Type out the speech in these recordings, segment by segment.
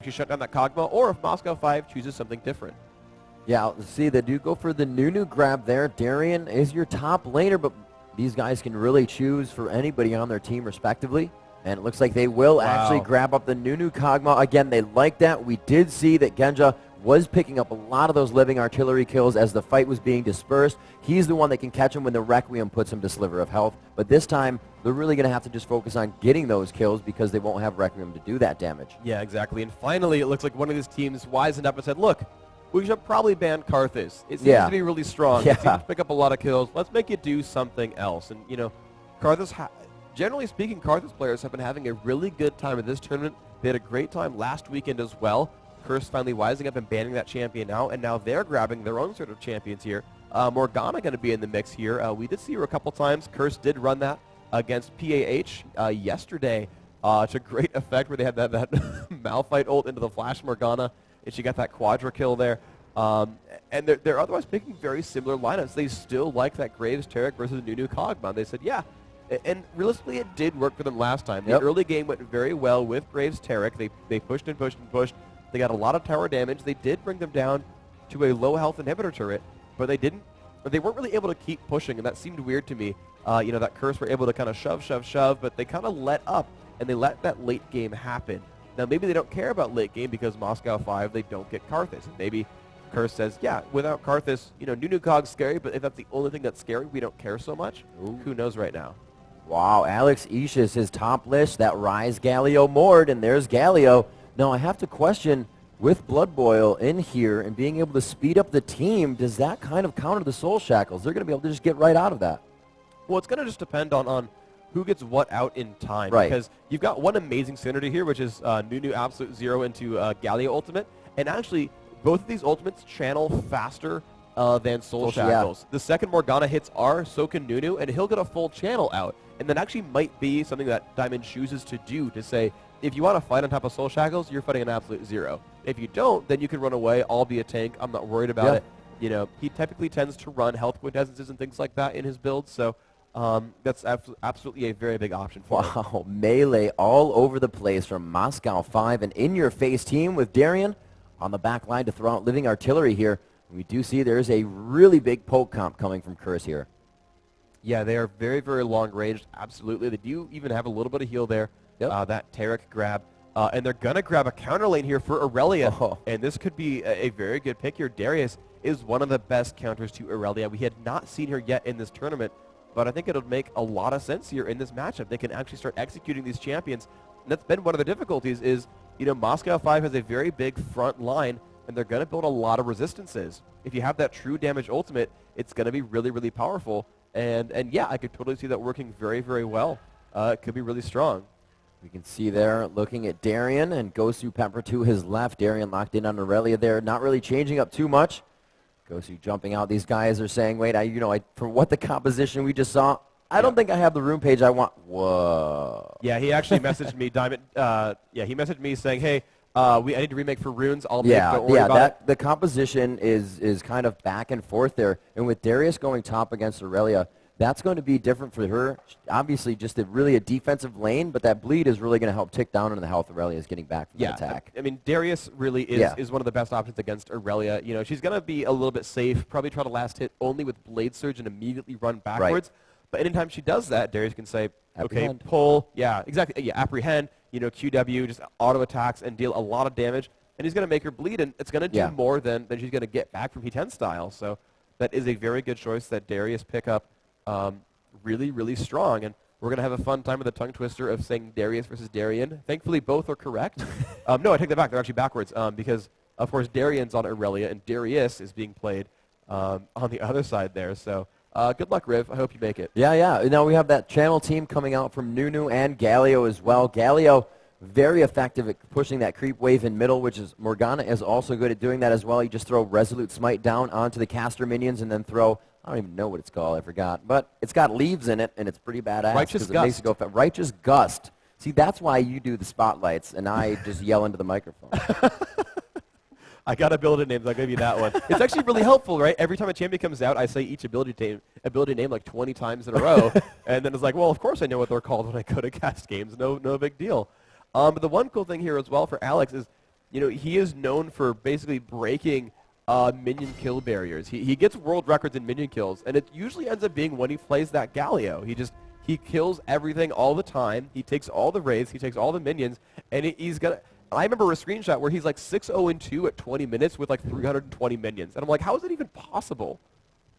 actually shut down that Kog'Maw, or if Moscow 5 chooses something different. Yeah, see, they do go for the Nunu grab there. Darien is your top laner, but these guys can really choose for anybody on their team respectively. And it looks like they will actually grab up the Nunu Kog'Maw. Again, they like that. We did see that Genja was picking up a lot of those living artillery kills as the fight was being dispersed. He's the one that can catch him when the Requiem puts him to sliver of health. But this time, they're really going to have to just focus on getting those kills because they won't have Requiem to do that damage. Yeah, exactly. And finally, it looks like one of these teams wisened up and said, look, we should probably ban Karthus. It seems to be really strong. It seems to pick up a lot of kills. Let's make it do something else. And, you know, Karthus, generally speaking, Karthus players have been having a really good time at this tournament. They had a great time last weekend as well. Curse finally wising up and banning that champion now, and now they're grabbing their own sort of champions here. Morgana going to be in the mix here. We did see her a couple times. Curse did run that against PAH yesterday to great effect, where they had that Malphite ult into the Flash Morgana, and she got that Quadra kill there. And they're otherwise picking very similar lineups. They still like that Graves Taric versus Nunu Kog'Maw. They said, yeah. And realistically, it did work for them last time. The early game went very well with Graves Taric. They pushed and pushed and pushed. They got a lot of tower damage. They did bring them down to a low health inhibitor turret, but they weren't really able to keep pushing, and that seemed weird to me. You know, that Curse were able to kind of shove, but they kind of let up, and they let that late game happen. Now, maybe they don't care about late game because Moscow 5, they don't get Karthus. And maybe Curse says, yeah, without Karthus, you know, Nunu Kog's scary, but if that's the only thing that's scary, we don't care so much. Ooh. Who knows right now? Wow, Alex Ishis, his top list, that Rise Galio Mord, and there's Galio. Now, I have to question, with Blood Boil in here and being able to speed up the team, does that kind of counter the Soul Shackles? They're going to be able to just get right out of that. Well, it's going to just depend on who gets what out in time. Right. Because you've got one amazing synergy here, which is Nunu Absolute Zero into Galio Ultimate. And actually, both of these ultimates channel faster than Soul Shackles. The second Morgana hits R, so can Nunu, and he'll get a full channel out. And that actually might be something that Diamond chooses to do, to say, if you want to fight on top of Soul Shackles, you're fighting an Absolute Zero. If you don't, then you can run away. I'll be a tank. I'm not worried about it. You know, he typically tends to run health quintessences and things like that in his build, so that's absolutely a very big option for him. Wow, melee all over the place from Moscow 5, an in-your-face team with Darien on the back line to throw out living artillery here. We do see there's a really big poke comp coming from Curse here. Yeah, they are very, very long-ranged, absolutely. They do even have a little bit of heal there. That Taric grab. And they're going to grab a counter lane here for Aurelia. And this could be a very good pick here. Darius is one of the best counters to Aurelia. We had not seen her yet in this tournament, but I think it'll make a lot of sense here in this matchup. They can actually start executing these champions. And that's been one of the difficulties is, you know, Moscow 5 has a very big front line, and they're going to build a lot of resistances. If you have that true damage ultimate, it's going to be really, really powerful. And yeah, I could totally see that working very, very well. It could be really strong. We can see there looking at Darien and Gosu Pepper to his left. Darien locked in on Aurelia there, not really changing up too much. Gosu jumping out. These guys are saying, wait, from what the composition we just saw, I don't think I have the room page I want. Whoa. Yeah, he actually messaged me, Diamond. He messaged me saying, hey, I need to remake for runes. Don't worry about it. The composition is kind of back and forth there. And with Darius going top against Aurelia, that's going to be different for her. Obviously, just really a defensive lane, but that bleed is really going to help tick down into the health Aurelia is getting back from the attack. I mean, Darius really is one of the best options against Aurelia. You know, she's going to be a little bit safe, probably try to last hit only with Blade Surge and immediately run backwards. But anytime she does that, Darius can say, apprehend. Okay, pull. Yeah, exactly. Yeah, apprehend. You know, QW, just auto attacks and deal a lot of damage. And he's going to make her bleed, and it's going to do more than she's going to get back from P10 style. So that is a very good choice that Darius pick up. Really, really strong. And we're going to have a fun time with the tongue twister of saying Darius versus Darien. Thankfully, both are correct. No, I take that back. They're actually backwards because, of course, Darien's on Aurelia, and Darius is being played on the other side there. So good luck, Riv. I hope you make it. Yeah. Now we have that channel team coming out from Nunu and Galio as well. Galio, very effective at pushing that creep wave in middle, which is Morgana is also good at doing that as well. You just throw Resolute Smite down onto the caster minions and then throw, I don't even know what it's called, I forgot. But it's got leaves in it, and it's pretty badass. Righteous Gust. It makes it go fast. Righteous Gust. See, that's why you do the spotlights, and I just yell into the microphone. I got ability names. I'll give you that one. It's actually really helpful, right? Every time a champion comes out, I say each ability name like 20 times in a row. And then it's like, well, of course I know what they're called when I go to cast games. No big deal. But the one cool thing here as well for Alex is you know, he is known for basically breaking minion kill barriers. He gets world records in minion kills, and it usually ends up being when he plays that Galio. He kills everything all the time. He takes all the raids. He takes all the minions, and he's gonna. I remember a screenshot where he's like 6-0-2 at 20 minutes with like 320 minions, and I'm like, how is that even possible?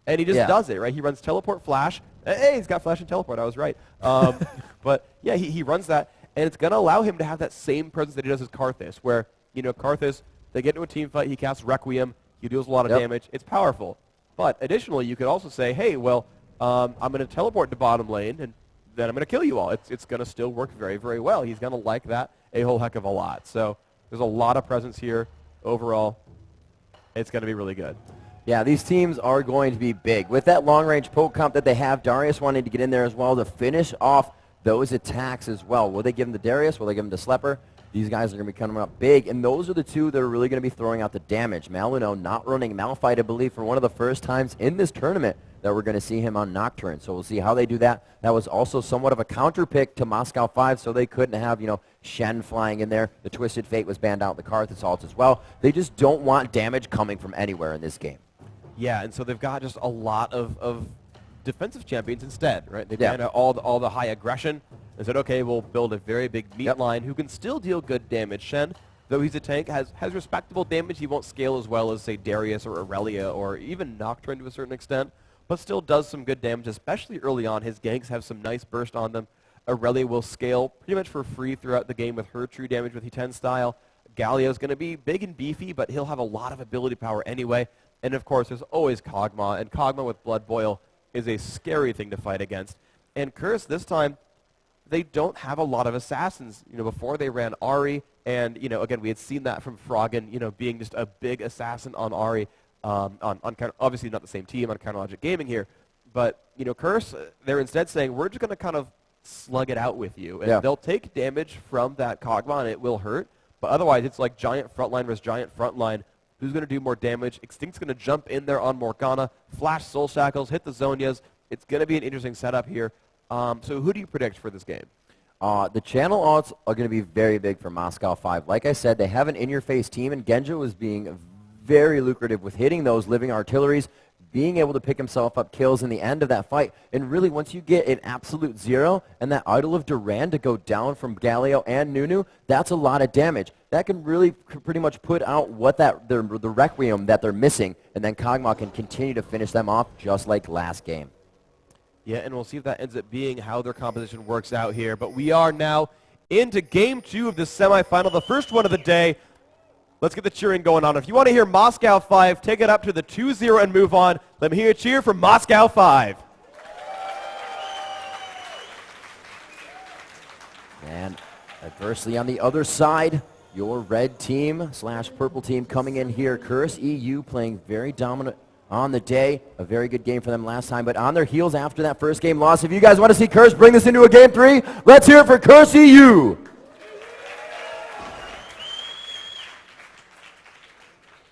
And he just does it, right? He runs teleport flash. Hey, he's got flash and teleport. I was right. But yeah, he runs that, and it's gonna allow him to have that same presence that he does as Karthus, where you know Karthus, they get into a team fight, he casts Requiem. He deals a lot of damage. It's powerful. But additionally, you could also say, hey, well, I'm going to teleport to bottom lane, and then I'm going to kill you all. It's going to still work very, very well. He's going to like that a whole heck of a lot. So there's a lot of presence here overall. It's going to be really good. Yeah, these teams are going to be big. With that long-range poke comp that they have, Darius wanting to get in there as well to finish off those attacks as well. Will they give him to Darius? Will they give him to Slepper? These guys are going to be coming up big, and those are the two that are really going to be throwing out the damage. Maluno not running Malphite, I believe, for one of the first times in this tournament that we're going to see him on Nocturne. So we'll see how they do that. That was also somewhat of a counter pick to Moscow 5, so they couldn't have, you know, Shen flying in there. The Twisted Fate was banned out, the Karth Assault as well. They just don't want damage coming from anywhere in this game. Yeah, and so they've got just a lot of defensive champions instead, right? They banned out all the high aggression. They said, okay, we'll build a very big meat line who can still deal good damage. Shen, though he's a tank, has respectable damage. He won't scale as well as, say, Darius or Aurelia or even Nocturne to a certain extent, but still does some good damage, especially early on. His ganks have some nice burst on them. Aurelia will scale pretty much for free throughout the game with her true damage with E10 style. Galio's going to be big and beefy, but he'll have a lot of ability power anyway. And, of course, there's always Kog'Maw, and Kog'Maw with Blood Boil is a scary thing to fight against. And Curse, this time, they don't have a lot of assassins. You know, before they ran Ahri, and, you know, again, we had seen that from Froggen, you know, being just a big assassin on Ahri, obviously not the same team on Counterlogic Gaming here, but, you know, Curse, they're instead saying, we're just going to kind of slug it out with you. And they'll take damage from that Kog'Maw, and it will hurt, but otherwise it's like giant frontline versus giant frontline. Who's going to do more damage? Extinct's going to jump in there on Morgana, flash Soul Shackles, hit the Zonias. It's going to be an interesting setup here. So who do you predict for this game? The channel alts are going to be very big for Moscow 5. Like I said, they have an in-your-face team, and Genjo is being very lucrative with hitting those living artilleries, being able to pick himself up kills in the end of that fight. And really, once you get an absolute zero and that Idol of Duran to go down from Galio and Nunu, that's a lot of damage. That can really pretty much put out what the Requiem that they're missing, and then Kog'Maw can continue to finish them off just like last game. Yeah, and we'll see if that ends up being how their composition works out here. But we are now into Game 2 of the semifinal, the first one of the day. Let's get the cheering going on. If you want to hear Moscow 5, take it up to the 2-0 and move on. Let me hear a cheer from Moscow 5. And adversely on the other side, your red team / purple team coming in here. Curse EU playing very dominant on the day. A very good game for them last time, but on their heels after that first game loss. If you guys want to see Curse bring this into a Game 3, let's hear it for Curse EU.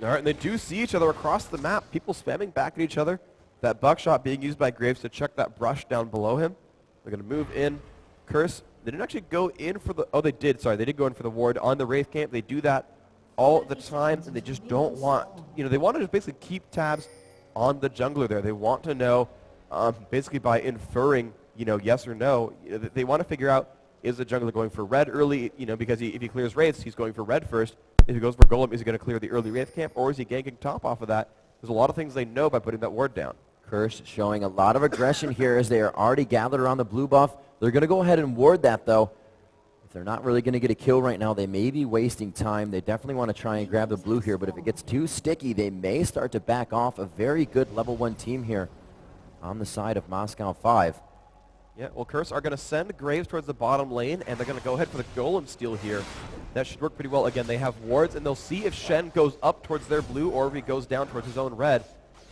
All right, and they do see each other across the map. People spamming back at each other. That buckshot being used by Graves to check that brush down below him. They're going to move in. Curse, they didn't actually go in for the... Oh, they did. Sorry, they did go in for the ward on the Wraith camp. They do that all the time, and they just don't want... You know, they want to just basically keep tabs on the jungler there. They want to know, basically by inferring, you know, yes or no, you know, they want to figure out, is the jungler going for red early, you know, because if he clears Wraiths, he's going for red first. If he goes for Golem, is he going to clear the early Wraith camp, or is he ganking top off of that? There's a lot of things they know by putting that ward down. Curse showing a lot of aggression here as they are already gathered around the blue buff. They're going to go ahead and ward that, though. If they're not really going to get a kill right now, they may be wasting time. They definitely want to try and grab the blue here, but if it gets too sticky, they may start to back off. A very good level 1 team here on the side of Moscow 5. Yeah, well, Curse are going to send Graves towards the bottom lane, and they're going to go ahead for the Golem steal here. That should work pretty well. Again, they have wards, and they'll see if Shen goes up towards their blue or if he goes down towards his own red.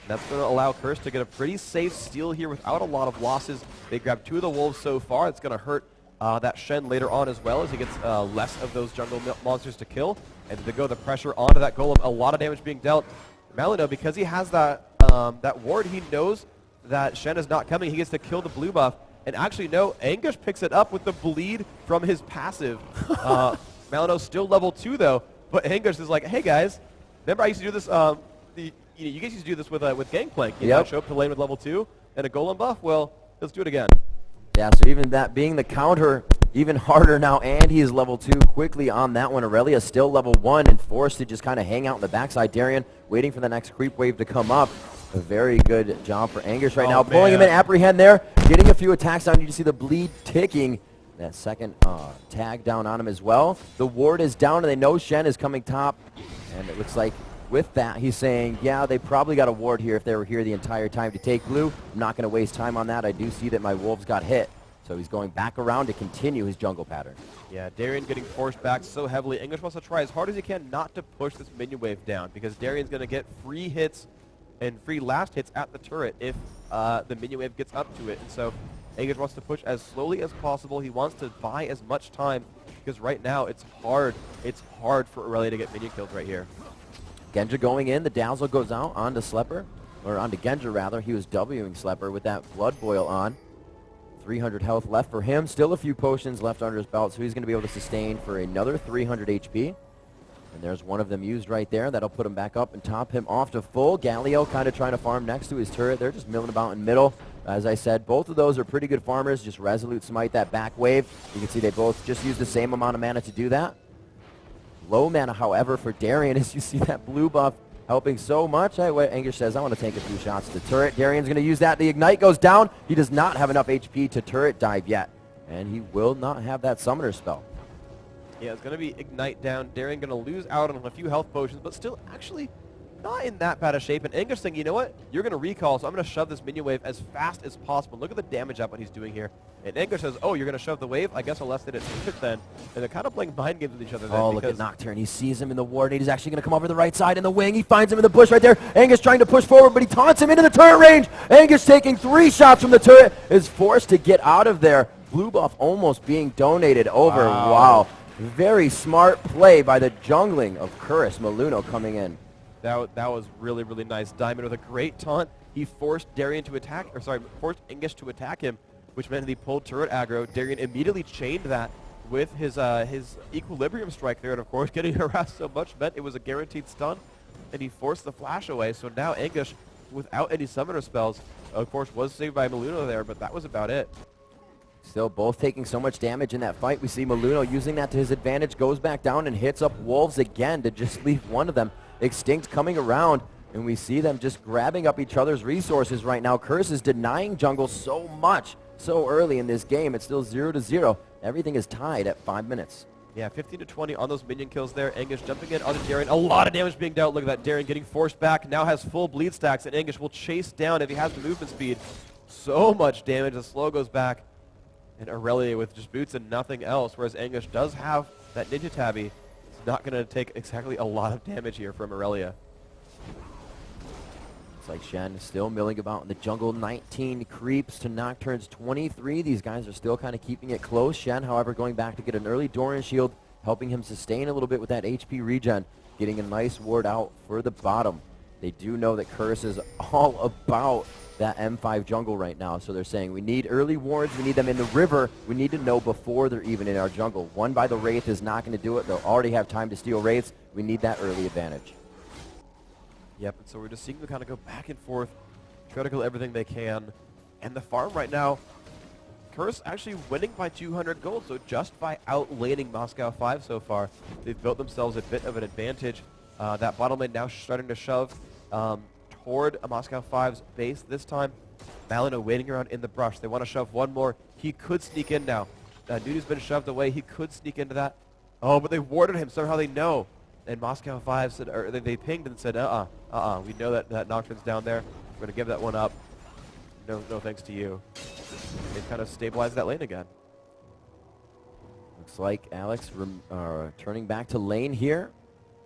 And that's going to allow Curse to get a pretty safe steal here without a lot of losses. They grabbed 2 of the Wolves so far. It's going to hurt that Shen later on as well as he gets less of those jungle monsters to kill. And to go the pressure onto that Golem, a lot of damage being dealt. Malino, because he has that, that ward, he knows that Shen is not coming. He gets to kill the blue buff. And actually, no, Anguish picks it up with the bleed from his passive. Malino's still level 2, though. But Anguish is like, hey guys, remember I used to do this. You guys used to do this with Gangplank. You know, show up to lane with level 2 and a golem buff. Well, let's do it again. Yeah, so even that being the counter, even harder now, and he is level 2 quickly on that one. Aurelia still level 1 and forced to just kind of hang out in the backside. Darian waiting for the next creep wave to come up. A very good job for Anguish right now. Pulling him in, apprehend there, getting a few attacks down. You can see the bleed ticking. That second tag down on him as well. The ward is down, and they know Shen is coming top. And it looks like with that, he's saying, yeah, they probably got a ward here if they were here the entire time to take blue. I'm not going to waste time on that. I do see that my wolves got hit. So he's going back around to continue his jungle pattern. Yeah, Darian getting forced back so heavily. English wants to try as hard as he can not to push this minion wave down, because Darian's going to get free hits and free last hits at the turret if the minion wave gets up to it. And so English wants to push as slowly as possible. He wants to buy as much time, because right now it's hard. It's hard for Aurelia to get minion kills right here. Genja going in. The Dazzle goes out onto Slepper, or onto Genja rather. He was Wing Slepper with that Blood Boil on. 300 health left for him. Still a few potions left under his belt, so he's going to be able to sustain for another 300 HP. And there's one of them used right there. That'll put him back up and top him off to full. Galio kind of trying to farm next to his turret. They're just milling about in middle. As I said, both of those are pretty good farmers. Just Resolute Smite that back wave. You can see they both just use the same amount of mana to do that. Low mana, however, for Darian, as you see that blue buff helping so much. Anguish says, I want to take a few shots to the turret. Darian's going to use that. The Ignite goes down. He does not have enough HP to turret dive yet. And he will not have that Summoner spell. Yeah, it's going to be Ignite down. Darian going to lose out on a few health potions, but still actually not in that bad a shape. And Anguish saying, you know what? You're going to recall, so I'm going to shove this minion wave as fast as possible. Look at the damage output he's doing here. And Anguish says, oh, you're going to shove the wave? I guess I'll let it hit then. And they're kind of playing mind games with each other then. Oh, look at Nocturne. He sees him in the ward, and he's actually going to come over the right side in the wing. He finds him in the bush right there. Anguish trying to push forward, but he taunts him into the turret range. Anguish taking 3 shots from the turret, is forced to get out of there. Blue buff almost being donated over. Wow. Very smart play by the jungling of Curris. Maluno coming in. That was really, really nice. Diamond with a great taunt. He forced Darian to attack, forced Anguish to attack him, which meant he pulled turret aggro. Darian immediately chained that with his equilibrium strike there, and of course getting harassed so much meant it was a guaranteed stun, and he forced the flash away. So now Anguish, without any summoner spells, of course was saved by Maluno there, but that was about it. Still both taking so much damage in that fight. We see Maluno using that to his advantage, goes back down and hits up Wolves again to just leave one of them. Extinct coming around, and we see them just grabbing up each other's resources right now. Curse is denying jungle so much so early in this game. It's still 0-0. Everything is tied at 5 minutes. Yeah, 15 to 20 on those minion kills there. Anguish jumping in onto Darian. A lot of damage being dealt. Look at that. Darian getting forced back. Now has full bleed stacks, and Anguish will chase down if he has the movement speed. So much damage. The slow goes back. And Aurelia with just boots and nothing else, whereas Anguish does have that ninja tabby. It's not going to take exactly a lot of damage here from Aurelia. It's like Shen still milling about in the jungle. 19 creeps to Nocturne's 23. These guys are still kind of keeping it close. Shen, however, going back to get an early Doran shield, helping him sustain a little bit with that HP regen, getting a nice ward out for the bottom. They do know that Curse is all about that M5 jungle right now, so they're saying we need early wards, we need them in the river, we need to know before they're even in our jungle. One by the Wraith is not going to do it. They'll already have time to steal Wraiths. We need that early advantage. Yep, and so we're just seeing them kind of go back and forth, try to kill everything they can. And the farm right now, Curse actually winning by 200 gold, so just by outlaning Moscow 5 so far, they've built themselves a bit of an advantage. That bottom lane now starting to shove toward a Moscow 5's base this time. Malino waiting around in the brush. They want to shove one more. He could sneak in now. Nudi's been shoved away. He could sneak into that. Oh, but they warded him. Somehow they know. And Moscow 5 said, or they pinged and said, we know that Nocturne's down there. We're going to give that one up. No thanks to you. They've kind of stabilized that lane again. Looks like Alex turning back to lane here.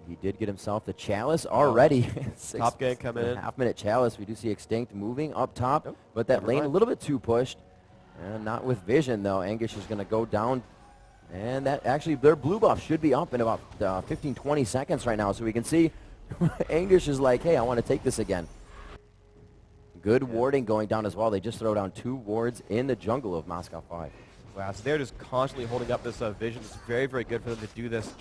He did get himself the Chalice already. Top gank coming in. Half-minute Chalice. We do see Extinct moving up top, but that lane a little bit too pushed. And not with vision, though. Anguish is going to go down. And that actually, their blue buff should be up in about 15, 20 seconds right now. So we can see Anguish is like, hey, I want to take this again. Good warding going down as well. They just throw down 2 wards in the jungle of Moscow 5. Wow, so they're just constantly holding up this vision. It's very, very good for them to do this.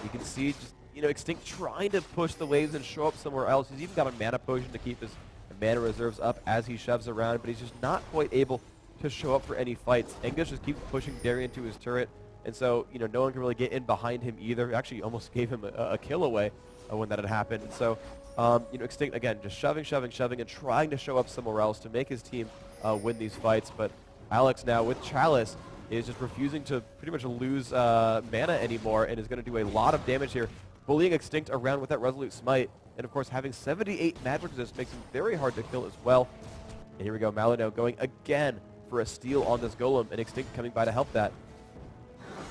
You can see just you know, Extinct trying to push the waves and show up somewhere else. He's even got a mana potion to keep his mana reserves up as he shoves around, but he's just not quite able to show up for any fights. English just keeps pushing Darien to his turret, and so, you know, no one can really get in behind him either. Actually almost gave him a kill away when that had happened. And so, you know, Extinct, again, just shoving, and trying to show up somewhere else to make his team win these fights. But Alex now with Chalice is just refusing to pretty much lose mana anymore, and is going to do a lot of damage here, bullying Extinct around with that Resolute Smite. And of course, having 78 magic resist makes him very hard to kill as well. And here we go, Malino going again for a steal on this Golem, and Extinct coming by to help that.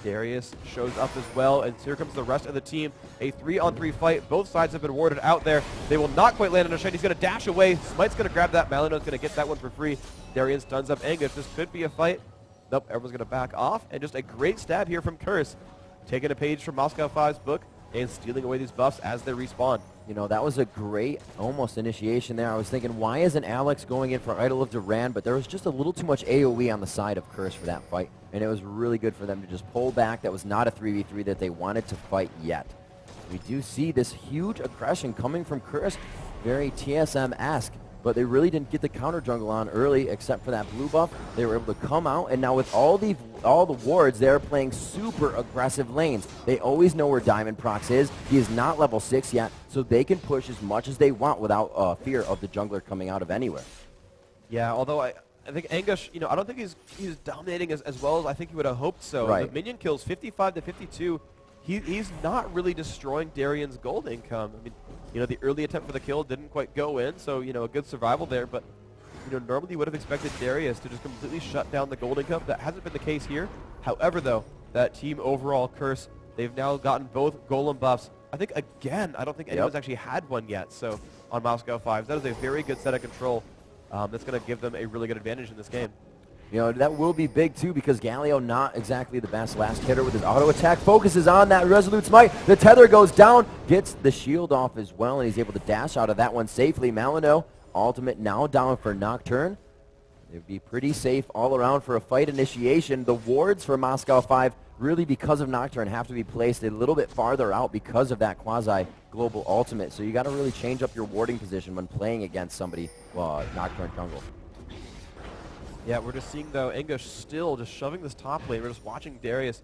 Darius shows up as well, and here comes the rest of the team. A 3-on-3 fight. Both sides have been warded out there. They will not quite land on a shade. He's going to dash away. Smite's going to grab that. Malino's going to get that one for free. Darian stuns up Angus. This could be a fight. Nope, everyone's going to back off. And just a great stab here from Curse. Taking a page from Moscow 5's book and stealing away these buffs as they respawn. You know, that was a great almost initiation there. I was thinking, why isn't Alex going in for Idol of Duran? But there was just a little too much AoE on the side of Curse for that fight. And it was really good for them to just pull back. That was not a 3v3 that they wanted to fight yet. We do see this huge aggression coming from Curse. Very TSM-esque. But they really didn't get the counter jungle on early, except for that blue buff. They were able to come out, and now with all the wards, they're playing super aggressive lanes. They always know where Diamond Prox is. He is not level 6 yet, so they can push as much as they want without fear of the jungler coming out of anywhere. Yeah, although I think Angush, you know, I don't think he's dominating as well as I think he would have hoped so. Right. The minion kills 55 to 52. He's not really destroying Darian's gold income. I mean, you know, the early attempt for the kill didn't quite go in, so, you know, a good survival there. But, you know, normally you would have expected Darius to just completely shut down the gold income. That hasn't been the case here. However, though, that team overall Curse, they've now gotten both golem buffs. I think, again, I don't think anyone's actually had one yet. So on Moscow 5, that is a very good set of control that's going to give them a really good advantage in this game. You know, that will be big, too, because Galio, not exactly the best last hitter with his auto attack, focuses on that Resolute Smite. The tether goes down, gets the shield off as well, and he's able to dash out of that one safely. Malino, ultimate now down for Nocturne. They'd be pretty safe all around for a fight initiation. The wards for Moscow 5, really because of Nocturne, have to be placed a little bit farther out because of that quasi-global ultimate. So you got to really change up your warding position when playing against somebody, well, Nocturne jungle. Yeah, we're just seeing, though, Angush still just shoving this top lane. We're just watching Darius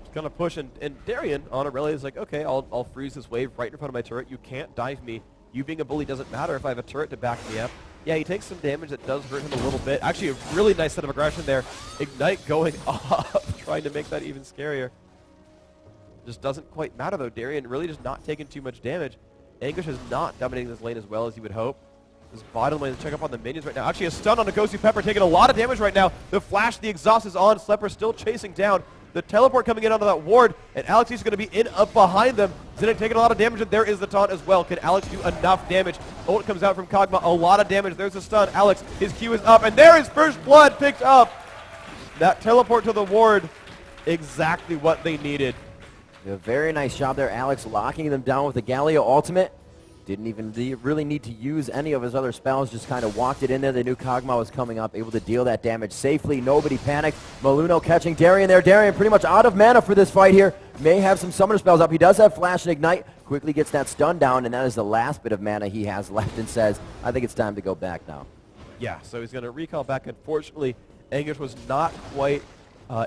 just kind of push, and Darien on Aurelia is like, okay, I'll freeze this wave right in front of my turret. You can't dive me. You being a bully doesn't matter if I have a turret to back me up. Yeah, he takes some damage that does hurt him a little bit. Actually, a really nice set of aggression there. Ignite going off, trying to make that even scarier. Just doesn't quite matter, though. Darien really just not taking too much damage. Angush is not dominating this lane as well as you would hope. This bottom lane, check up on the minions right now. Actually, a stun on Agosi Pepper, taking a lot of damage right now. The flash, the exhaust is on. Slepper still chasing down. The teleport coming in onto that ward, and Alex is going to be in up behind them. Zinnik taking a lot of damage, and there is the taunt as well. Can Alex do enough damage? Ult comes out from Kog'Maw, a lot of damage. There's a stun. Alex, his Q is up, and there is first blood picked up. That teleport to the ward, exactly what they needed. A very nice job there, Alex, locking them down with the Galio ultimate. Didn't even really need to use any of his other spells, just kind of walked it in there. They knew Kog'Maw was coming up, able to deal that damage safely. Nobody panicked. Maluno catching Darien there. Darien pretty much out of mana for this fight here. May have some summoner spells up. He does have Flash and Ignite. Quickly gets that stun down, and that is the last bit of mana he has left, and says, I think it's time to go back now. Yeah, so he's going to recall back. Unfortunately, Angush was not quite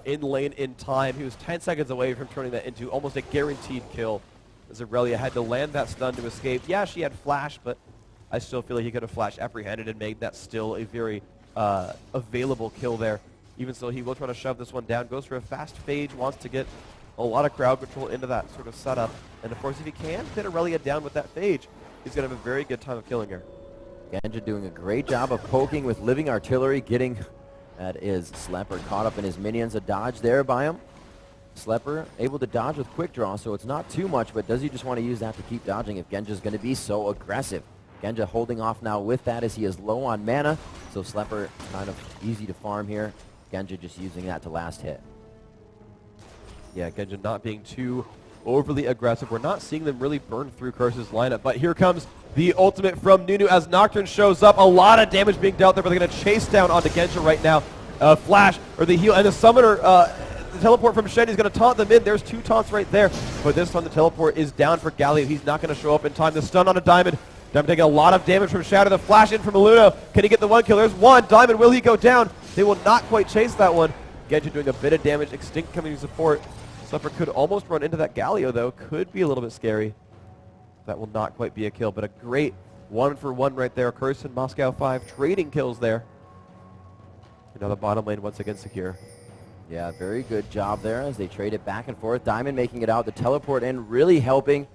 in lane in time. He was 10 seconds away from turning that into almost a guaranteed kill. As Aurelia had to land that stun to escape. Yeah, she had flash, but I still feel like he could have flash apprehended and made that still a very available kill there. Even so, he will try to shove this one down. Goes for a fast phage, wants to get a lot of crowd control into that sort of setup. And of course, if he can pin Aurelia down with that phage, he's going to have a very good time of killing her. Genja doing a great job of poking with living artillery, getting, that is Slepper caught up in his minions. A dodge there by him. Slepper able to dodge with quick draw, so it's not too much, but does he just want to use that to keep dodging if Genja's going to be so aggressive? Genja holding off now with that as he is low on mana, so Slepper kind of easy to farm here. Genja just using that to last hit. Yeah, Genja not being too overly aggressive. We're not seeing them really burn through Curse's lineup, but here comes the ultimate from Nunu as Nocturne shows up. A lot of damage being dealt there, but they're going to chase down onto Genja right now. Flash, or the heal, and the summoner... the teleport from Shen. He's going to taunt them in. There's 2 taunts right there. But this time the teleport is down for Galio. He's not going to show up in time. The stun on a Diamond. Diamond taking a lot of damage from Shatter. The flash in from Aluno. Can he get the 1 kill? There's 1. Diamond, will he go down? They will not quite chase that one. Genji doing a bit of damage. Extinct coming to support. Slipper could almost run into that Galio, though. Could be a little bit scary. That will not quite be a kill, but a great 1-for-1 right there. Curse and Moscow 5 trading kills there. Now the bottom lane once again secure. Yeah, very good job there as they trade it back and forth. Diamond making it out. The teleport in really helping.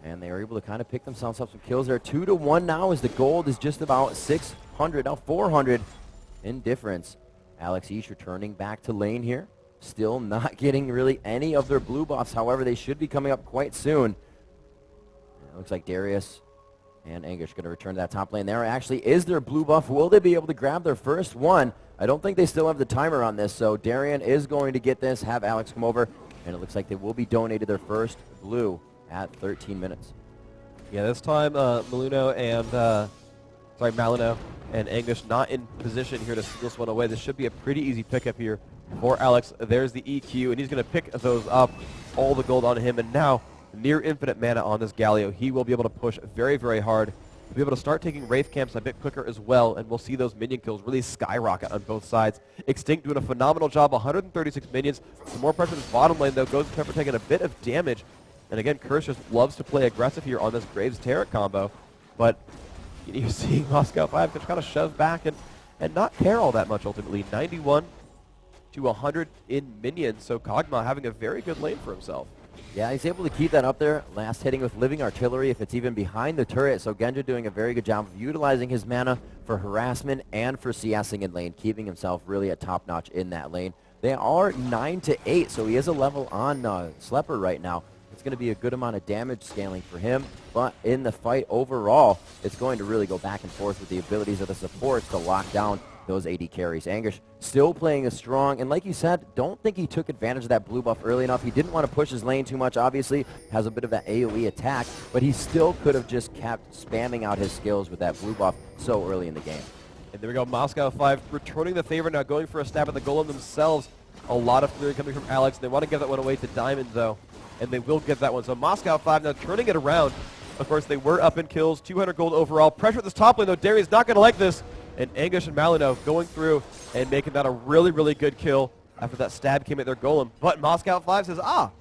And they are able to kind of pick themselves up some kills there. 2-1 now as the gold is just about 600, now 400 in difference. Alex East returning back to lane here. Still not getting really any of their blue buffs. However, they should be coming up quite soon. And it looks like Darius and Anguish going to return to that top lane. There actually is their blue buff. Will they be able to grab their first one? I don't think they still have the timer on this, so Darian is going to get this, have Alex come over, and it looks like they will be donated their first blue at 13 minutes. Yeah, this time Malino and Anguish not in position here to steal this one away. This should be a pretty easy pickup here for Alex. There's the EQ, and he's going to pick those up, all the gold on him, and now near infinite mana on this Galio. He will be able to push very, very hard. He'll be able to start taking Wraith camps a bit quicker as well, and we'll see those minion kills really skyrocket on both sides. Extinct doing a phenomenal job, 136 minions. Some more pressure in this bottom lane, though. Ghost Pepper taking a bit of damage. And again, Curse just loves to play aggressive here on this Graves Tarot combo. But you're seeing Moscow 5 just kind of shove back and not care all that much ultimately. 91 to 100 in minions, so Kog'Maw having a very good lane for himself. Yeah, he's able to keep that up there. Last hitting with Living Artillery if it's even behind the turret. So Genja doing a very good job of utilizing his mana for harassment and for CSing in lane, keeping himself really at top notch in that lane. They are 9 to 8, so he is a level on Slepper right now. It's going to be a good amount of damage scaling for him, but in the fight overall, it's going to really go back and forth with the abilities of the supports to lock down those AD carries. Anguish still playing a strong, and like you said, don't think he took advantage of that blue buff early enough. He didn't want to push his lane too much, obviously, has a bit of that AoE attack, but he still could have just kept spamming out his skills with that blue buff so early in the game. And there we go, Moscow 5 returning the favor, now going for a stab at the golem themselves. A lot of fury coming from Alex. They want to give that one away to Diamond, though, and they will get that one. So Moscow 5 now turning it around. Of course, they were up in kills, 200 gold overall. Pressure at this top lane, though. Darius not going to like this. And Anguish and Malino going through and making that a really, really good kill after that stab came at their golem. But Moscow 5 says, there are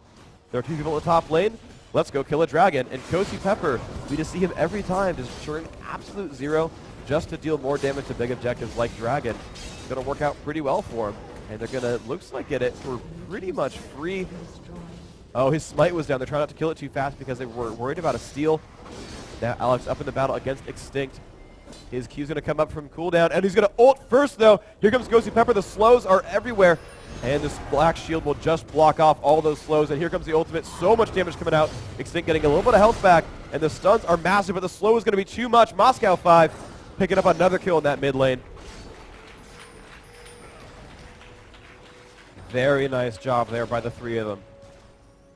2 people in the top lane. Let's go kill a dragon. And Kosi Pepper, we just see him every time just churn absolute zero just to deal more damage to big objectives like dragon. It's going to work out pretty well for him. And they're going to, looks like, get it for pretty much free. Oh, his smite was down. They're trying not to kill it too fast because they were worried about a steal. Now Alex up in the battle against Extinct. His Q's going to come up from cooldown, and he's going to ult first, though. Here comes Kosi Pepper. The slows are everywhere, and this black shield will just block off all those slows, and here comes the ultimate. So much damage coming out. Extinct getting a little bit of health back, and the stuns are massive, but the slow is going to be too much. Moscow 5 picking up another kill in that mid lane. Very nice job there by the 3 of them.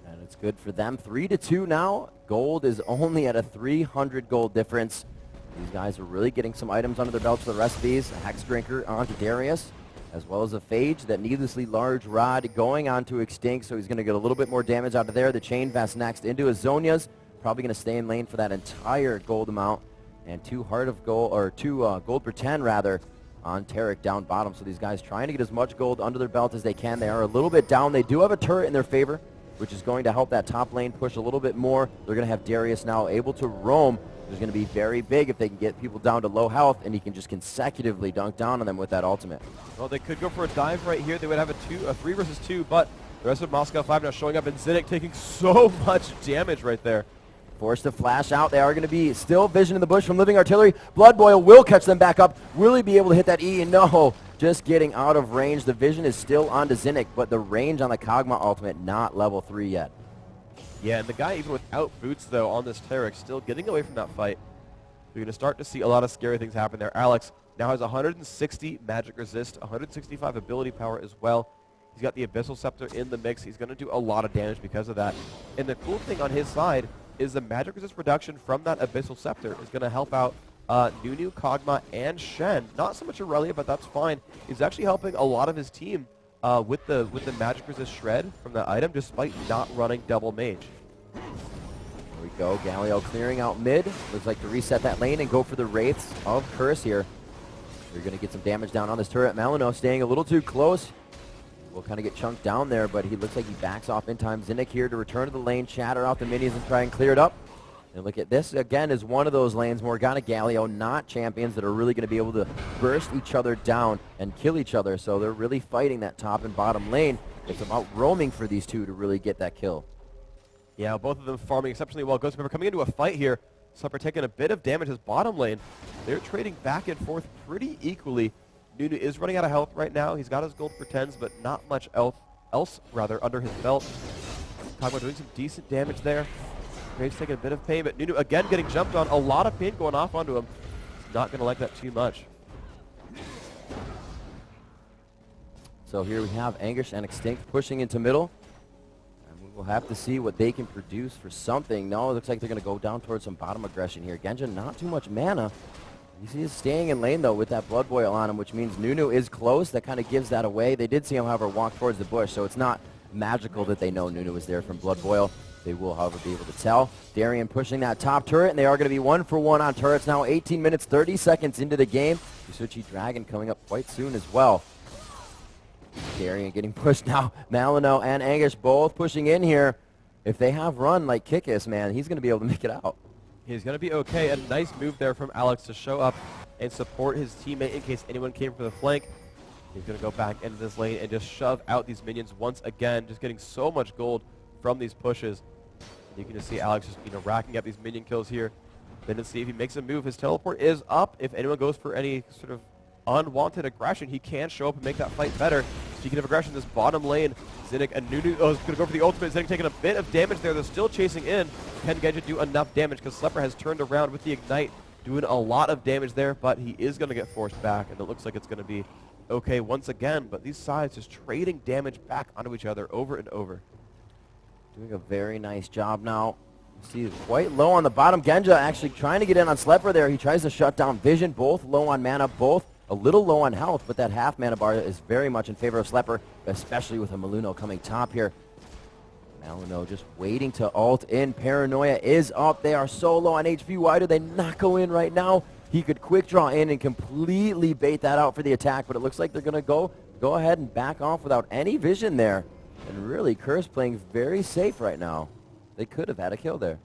And it's good for them. 3-2 now. Gold is only at a 300 gold difference. These guys are really getting some items under their belts for the recipes. A Hex Drinker onto Darius, as well as a Phage, that needlessly large rod going onto Extinct, so he's going to get a little bit more damage out of there. The Chain Vest next into his Zonias. Probably going to stay in lane for that entire gold amount. And 2 Heart of Gold, or 2 Gold Pretend, rather, on Tarek down bottom. So these guys trying to get as much gold under their belt as they can. They are a little bit down. They do have a turret in their favor, which is going to help that top lane push a little bit more. They're going to have Darius now able to roam. It's going to be very big if they can get people down to low health, and he can just consecutively dunk down on them with that ultimate. Well, they could go for a dive right here. They would have a 3 versus 2, but the rest of Moscow 5 now showing up, and Zinnik taking so much damage right there. Forced to flash out. They are going to be still vision in the bush from Living Artillery. Blood Boil will catch them back up. Will he be able to hit that E? No, just getting out of range. The vision is still onto Zinnik, but the range on the Kog'Maw ultimate not level 3 yet. Yeah, and the guy, even without boots, though, on this Tarek, still getting away from that fight. We're going to start to see a lot of scary things happen there. Alex now has 160 magic resist, 165 ability power as well. He's got the Abyssal Scepter in the mix. He's going to do a lot of damage because of that. And the cool thing on his side is the magic resist reduction from that Abyssal Scepter is going to help out Nunu, Kog'Maw, and Shen. Not so much Aurelia, but that's fine. He's actually helping a lot of his team with the magic resist shred from that item, despite not running double mage. There we go. Galio clearing out mid. Looks like to reset that lane and go for the wraiths of Curse here. You're going to get some damage down on this turret. Malino staying a little too close. Will kind of get chunked down there, but he looks like he backs off in time. Zinnik here to return to the lane, shatter out the minions and try and clear it up. And look at this, again, is one of those lanes, Morgana, Galio, not champions that are really going to be able to burst each other down and kill each other. So they're really fighting that top and bottom lane. It's about roaming for these two to really get that kill. Yeah, both of them farming exceptionally well. Ghost Pepper coming into a fight here. Slipper taking a bit of damage. His bottom lane, they're trading back and forth pretty equally. Nunu is running out of health right now. He's got his gold pretends, but not much else under his belt. Kagwa doing some decent damage there. Graves taking a bit of pain, but Nunu again getting jumped on. A lot of pain going off onto him. He's not going to like that too much. So here we have Anguish and Extinct pushing into middle. And we will have to see what they can produce for something. No, it looks like they're going to go down towards some bottom aggression here. Genja, not too much mana. You see he's staying in lane, though, with that Blood Boil on him, which means Nunu is close. That kind of gives that away. They did see him, however, walk towards the bush, so it's not magical that they know Nunu is there from Blood Boil. They will, however, be able to tell. Darien pushing that top turret, and they are going to be 1-for-1 on turrets now. 18 minutes, 30 seconds into the game. Yasuchi Dragon coming up quite soon as well. Darien getting pushed now. Malino and Anguish both pushing in here. If they have run like Kikis, man, he's going to be able to make it out. He's going to be okay. A nice move there from Alex to show up and support his teammate in case anyone came for the flank. He's going to go back into this lane and just shove out these minions once again, just getting so much gold from these pushes. You can just see Alex just, racking up these minion kills here. Then to see if he makes a move. His teleport is up. If anyone goes for any sort of unwanted aggression, he can show up and make that fight better. Speaking of aggression, this bottom lane, Zinnik and Nunu is going to go for the ultimate. Zinnik taking a bit of damage there. They're still chasing in. Can Genja do enough damage? Because Slepper has turned around with the Ignite, doing a lot of damage there, but he is going to get forced back, and it looks like it's going to be okay once again. But these sides just trading damage back onto each other over and over. Doing a very nice job now. You see, quite low on the bottom. Genja actually trying to get in on Slepper there. He tries to shut down Vision. Both low on mana, both a little low on health, but that half mana bar is very much in favor of Slepper, especially with a Maluno coming top here. Maluno just waiting to ult in. Paranoia is up. They are so low on HP. Why do they not go in right now? He could quick draw in and completely bait that out for the attack, but it looks like they're going to go ahead and back off without any vision there. And really, Curse playing very safe right now. They could have had a kill there.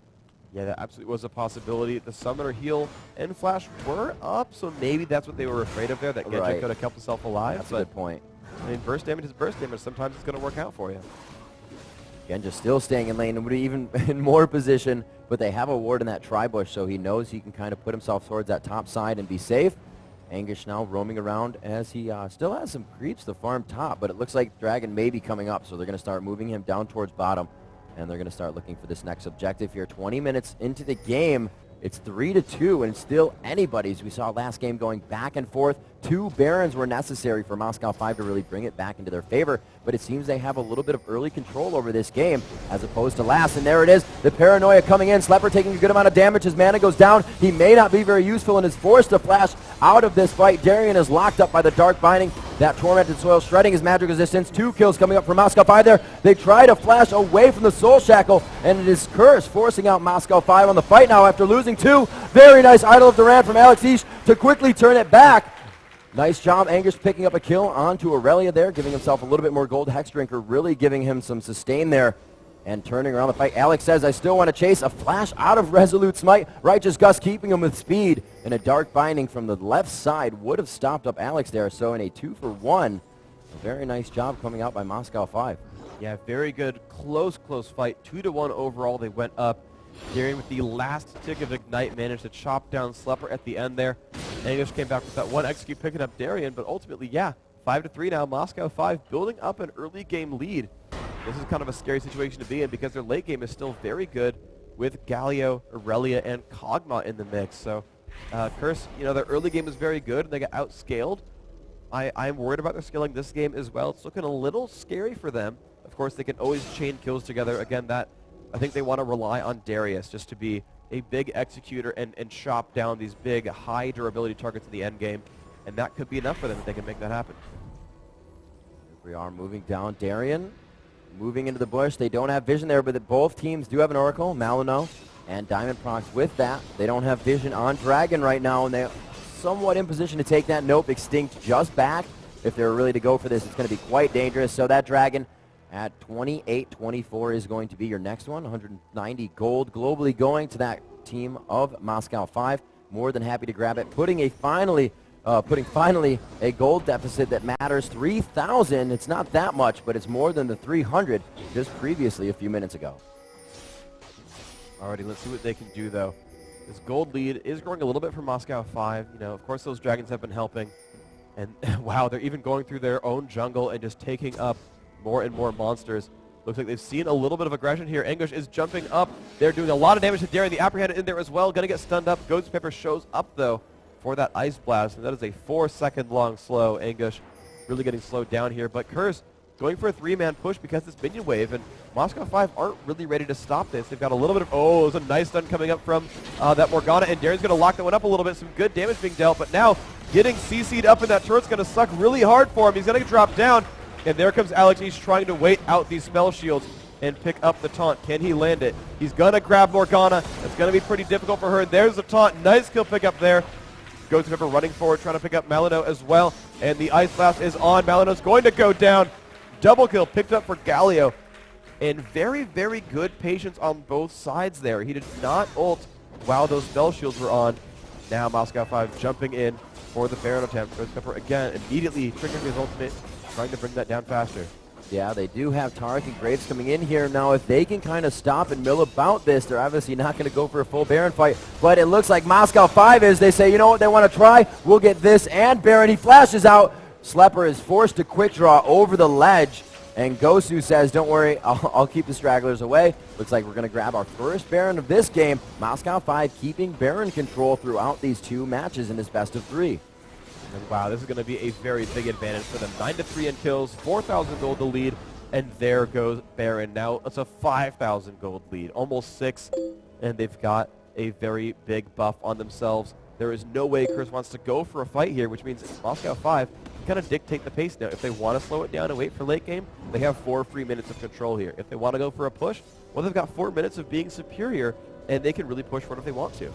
Yeah, that absolutely was a possibility. The Summoner heal and Flash were up, so maybe that's what they were afraid of there, that Genja could have kept himself alive. That's a good point. I mean, burst damage is burst damage. Sometimes it's going to work out for you. Genja still staying in lane and would even in more position, but they have a ward in that tri-bush, so he knows he can kind of put himself towards that top side and be safe. Anguish now roaming around as he still has some creeps to farm top, but it looks like Dragon may be coming up, so they're going to start moving him down towards bottom, and they're going to start looking for this next objective here. 20 minutes into the game, it's 3-2, and it's still anybody's. We saw last game going back and forth. 2 Barons were necessary for Moscow 5 to really bring it back into their favor, but it seems they have a little bit of early control over this game as opposed to last, and there it is. The Paranoia coming in. Slepper taking a good amount of damage. His mana goes down. He may not be very useful and is forced to flash out of this fight. Darien is locked up by the Dark Binding. That Tormented Soil shredding his magic resistance. 2 kills coming up for Moscow 5 there. They try to flash away from the Soul Shackle, and it is Curse forcing out Moscow 5 on the fight now after losing 2. Very nice Idol of Duran from Alex Ish to quickly turn it back. Nice job, Anguish picking up a kill onto Aurelia there, giving himself a little bit more gold. Hex Drinker really giving him some sustain there and turning around the fight. Alex says, I still want to chase. A flash out of Resolute Smite. Righteous Gust keeping him with speed. And a Dark Binding from the left side would have stopped up Alex there. So in a 2-for-1, a very nice job coming out by Moscow 5. Yeah, very good. Close fight. 2-1 overall. They went up. Darien with the last tick of Ignite managed to chop down Slepper at the end there. Anguish came back with that one execute picking up Darien, but ultimately, yeah, 5-3 now. Moscow 5 building up an early game lead. This is kind of a scary situation to be in because their late game is still very good with Galio, Aurelia, and Kog'Maw in the mix. So Curse, their early game is very good, and they got outscaled. I'm worried about their scaling this game as well. It's looking a little scary for them. Of course, they can always chain kills together. Again, I think they want to rely on Darius just to be a big executor and chop down these big, high durability targets in the end game. And that could be enough for them if they can make that happen. we are moving down. Darien moving into the bush. They don't have vision there, but both teams do have an Oracle, Malino and Diamond Prox. With that, they don't have vision on Dragon right now, and they're somewhat in position to take that. Nope, Extinct just back. If they're really to go for this, it's going to be quite dangerous. So that Dragon at 28-24 is going to be your next one. 190 gold globally going to that team of Moscow 5. More than happy to grab it, putting finally a gold deficit that matters. 3,000. It's not that much, but it's more than the 300 just previously a few minutes ago. Alrighty, let's see what they can do, though. This gold lead is growing a little bit for Moscow 5. You know, of course, those Dragons have been helping. And, wow, they're even going through their own jungle and just taking up more and more monsters. Looks like they've seen a little bit of aggression here. Anguish is jumping up. They're doing a lot of damage to Darien. The Apprehended in there as well. Going to get stunned up. Ghost Pepper shows up, though, for that Ice Blast. And that is a 4-second long slow. Anguish really getting slowed down here. But Curse going for a 3-man push because this minion wave. And Moscow 5 aren't really ready to stop this. They've got a little bit of... Oh, there's a nice stun coming up from that Morgana. And Darien's going to lock that one up a little bit. Some good damage being dealt. But now getting CC'd up in that turret's going to suck really hard for him. He's going to drop down. And there comes Alex. He's trying to wait out these spell shields and pick up the taunt. Can he land it? He's going to grab Morgana. It's going to be pretty difficult for her. There's the taunt. Nice kill pick up there. Ghost Pepper running forward, trying to pick up Malino as well. And the Ice Blast is on. Malino's going to go down. Double kill picked up for Galio. And very, very good patience on both sides there. He did not ult while those spell shields were on. Now Moscow 5 jumping in for the Baron attempt. Ghost Pepper again immediately triggering his ultimate, trying to bring that down faster. Yeah, they do have Tarek and Graves coming in here. Now, if they can kind of stop and mill about this, they're obviously not going to go for a full Baron fight. But it looks like Moscow 5 is. They say, you know what, they want to try. We'll get this and Baron. He flashes out. Slepper is forced to quick draw over the ledge. And Gosu says, don't worry, I'll keep the stragglers away. Looks like we're going to grab our first Baron of this game. Moscow 5 keeping Baron control throughout these two matches in this best of 3. And wow, this is going to be a very big advantage for them. 9-3 in kills, 4,000 gold to lead, and there goes Baron. Now it's a 5,000 gold lead, almost 6, and they've got a very big buff on themselves. There is no way Curse wants to go for a fight here, which means Moscow 5 can kind of dictate the pace now. If they want to slow it down and wait for late game, they have 4 free minutes of control here. If they want to go for a push, well, they've got 4 minutes of being superior, and they can really push for it if they want to.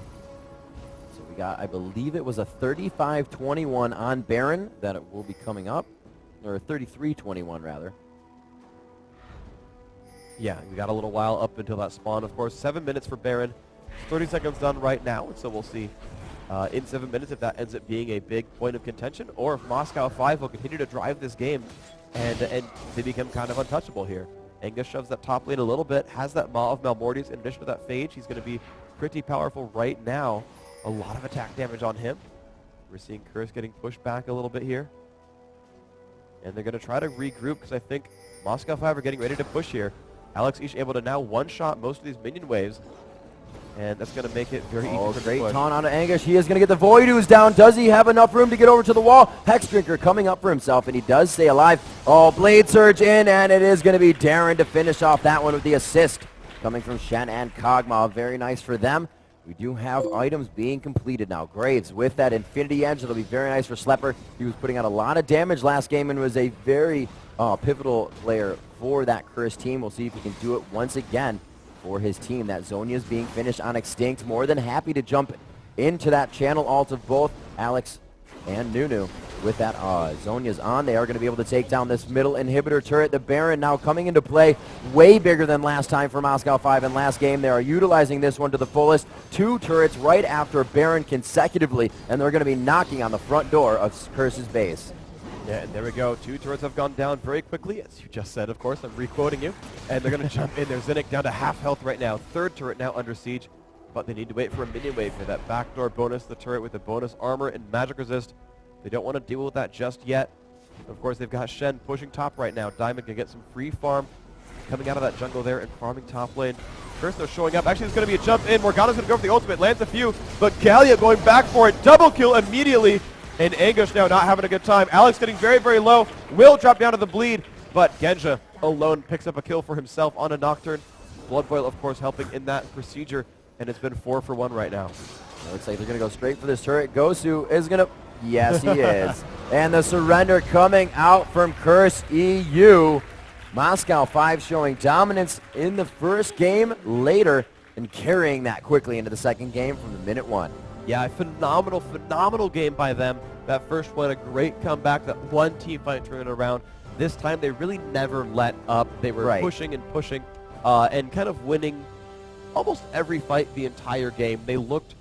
Got, I believe it was a 35-21 on Baron that it will be coming up, or 33-21 rather. Yeah, we got a little while up until that spawn, of course. 7 minutes for Baron. 30 seconds done right now, and so we'll see in 7 minutes if that ends up being a big point of contention, or if Moscow 5 will continue to drive this game and they become kind of untouchable here. Angus shoves that top lane a little bit, has that Maw of Malmortius in addition to that Phage. He's going to be pretty powerful right now. A lot of attack damage on him. We're seeing Curse getting pushed back a little bit here. And they're going to try to regroup because I think Moscow 5 are getting ready to push here. Alex Ish able to now one-shot most of these minion waves. And that's going to make it very easy for the great push. taunt onto Anguish. He is going to get the Void Ooze down. Does he have enough room to get over to the wall? Hex Drinker coming up for himself, and he does stay alive. Oh, Blade Surge in, and it is going to be Darren to finish off that one with the assist. Coming from Shen and Kog'Maw. Very nice for them. We do have items being completed now. Graves with that Infinity Edge. It'll be very nice for Slepper. He was putting out a lot of damage last game and was a very pivotal player for that Curse team. We'll see if he can do it once again for his team. That Zhonya's being finished on Extinct. More than happy to jump into that channel ult of both Alex and Nunu. With that Zhonya's on, they are going to be able to take down this middle inhibitor turret. The Baron now coming into play, way bigger than last time for Moscow 5 in last game. They are utilizing this one to the fullest. 2 turrets right after Baron consecutively, and they're going to be knocking on the front door of Curse's base. Yeah, and there we go. 2 turrets have gone down very quickly, as you just said, of course. I'm re-quoting you. And they're going to jump in. There's Zinnik down to half health right now. 3rd turret now under siege, but they need to wait for a minion wave for that backdoor bonus. The turret with the bonus armor and magic resist. They don't want to deal with that just yet. Of course, they've got Shen pushing top right now. Diamond can get some free farm coming out of that jungle there and farming top lane. Curse, though, showing up. Actually, there's going to be a jump in. Morgana's going to go for the ultimate. Lands a few, but Gallia going back for it. Double kill immediately. And Anguish now not having a good time. Alex getting very, very low. Will drop down to the bleed, but Genja alone picks up a kill for himself on a Nocturne. Blood Boil, of course, helping in that procedure, and it's been 4 for 1 right now. It looks like they're going to go straight for this turret. Gosu is going to... Yes, he is. And the surrender coming out from Curse EU. Moscow 5 showing dominance in the first game later and carrying that quickly into the second game from the minute 1. Yeah, phenomenal game by them. That first one, a great comeback. That one team fight turned it around. This time, they really never let up. They were pushing and pushing and kind of winning almost every fight the entire game. They looked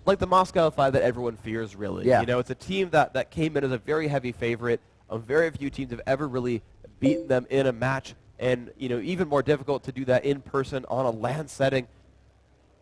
like the Moscow 5 that everyone fears, really. Yeah. You know, it's a team that came in as a very heavy favorite. Very few teams have ever really beaten them in a match, and you know, even more difficult to do that in person on a LAN setting.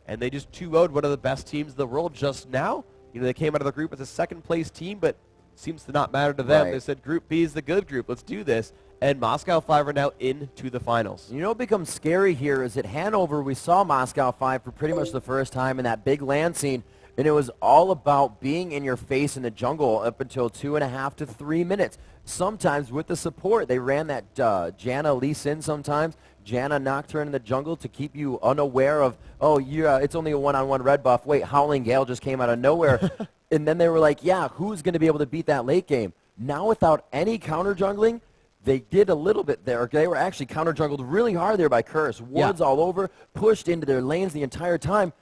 And they just 2-0'd one of the best teams in the world just now. You know, they came out of the group as a second-place team, but seems to not matter to them. They said Group B is the good group. Let's do this. And Moscow 5 are now into the finals. You know what becomes scary here is at Hanover, we saw Moscow 5 for pretty much the first time in that big LAN scene, and it was all about being in your face in the jungle up until 2.5 to 3 minutes. Sometimes with the support, they ran that Janna Lee Sin sometimes. Janna Nocturne in the jungle to keep you unaware of, oh, it's only a one-on-one red buff. Wait, Howling Gale just came out of nowhere. And then they were like, yeah, who's going to be able to beat that late game? Now without any counter jungling, they did a little bit there. They were actually counter jungled really hard there by Curse. Wards all over, pushed into their lanes the entire time.